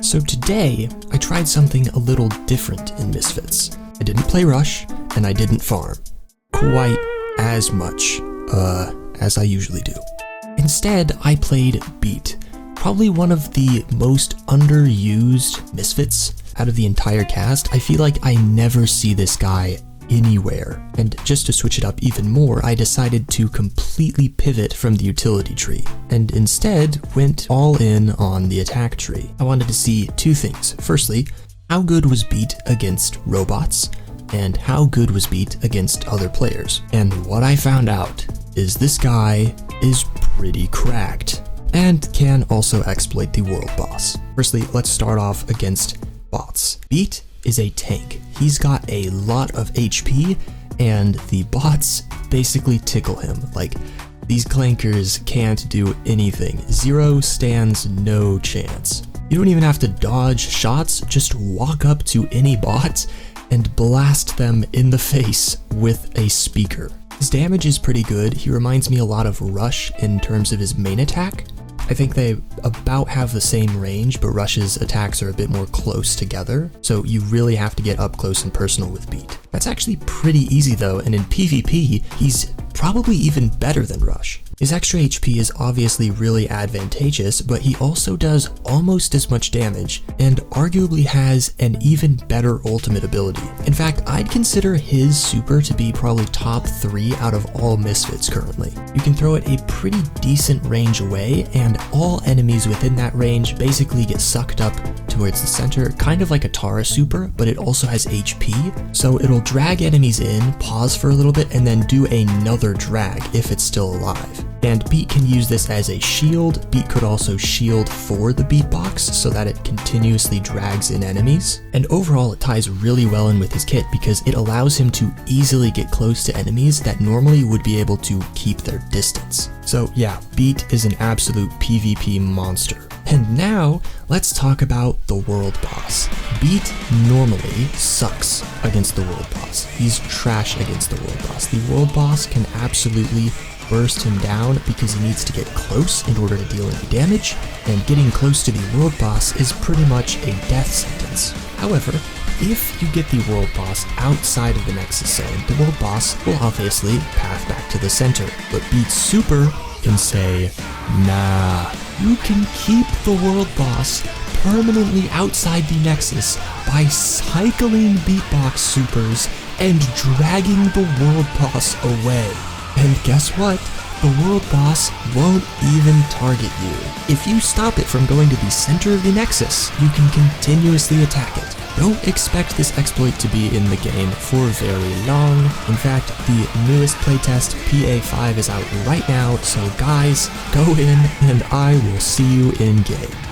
So today, I tried something a little different in Misfitz. I didn't play Rush, and I didn't farm. Quite as much, as I usually do. Instead, I played Beat, probably one of the most underused Misfits out of the entire cast. I feel like I never see this guy anywhere, and just to switch it up even more, I decided to completely pivot from the utility tree, and instead went all in on the attack tree. I wanted to see two things. Firstly, how good was Beat against robots, and how good was Beat against other players. And what I found out is this guy is pretty cracked, and can also exploit the world boss. Firstly, let's start off against bots. Beat is a tank. He's got a lot of HP, and the bots basically tickle him. Like, these clankers can't do anything. Zero stands no chance. You don't even have to dodge shots, just walk up to any bot and blast them in the face with a speaker. His damage is pretty good. He reminds me a lot of Rush in terms of his main attack. I think they about have the same range, but Rush's attacks are a bit more close together, so you really have to get up close and personal with Beat. That's actually pretty easy though, and in PvP, he's probably even better than Rush. His extra HP is obviously really advantageous, but he also does almost as much damage, and arguably has an even better ultimate ability. In fact, I'd consider his super to be probably top 3 out of all Misfits currently. You can throw it a pretty decent range away, and all enemies within that range basically get sucked up towards the center, kind of like a Tara super, but it also has HP, so it'll drag enemies in, pause for a little bit, and then do another drag if it's still alive. And Beat can use this as a shield. Beat could also shield for the beatbox so that it continuously drags in enemies. And overall, it ties really well in with his kit because it allows him to easily get close to enemies that normally would be able to keep their distance. So yeah, Beat is an absolute PvP monster. And now, let's talk about the world boss. Beat normally sucks against the world boss. He's trash against the world boss. The world boss can absolutely burst him down because he needs to get close in order to deal any damage, and getting close to the world boss is pretty much a death sentence. However, if you get the world boss outside of the Nexus zone, the world boss will obviously path back to the center, but Beat's super can say, nah, you can keep the world boss permanently outside the Nexus by cycling beatbox supers and dragging the world boss away. And guess what? The world boss won't even target you. If you stop it from going to the center of the Nexus, you can continuously attack it. Don't expect this exploit to be in the game for very long. In fact, the newest playtest, PA5, is out right now, so guys, go in and I will see you in game.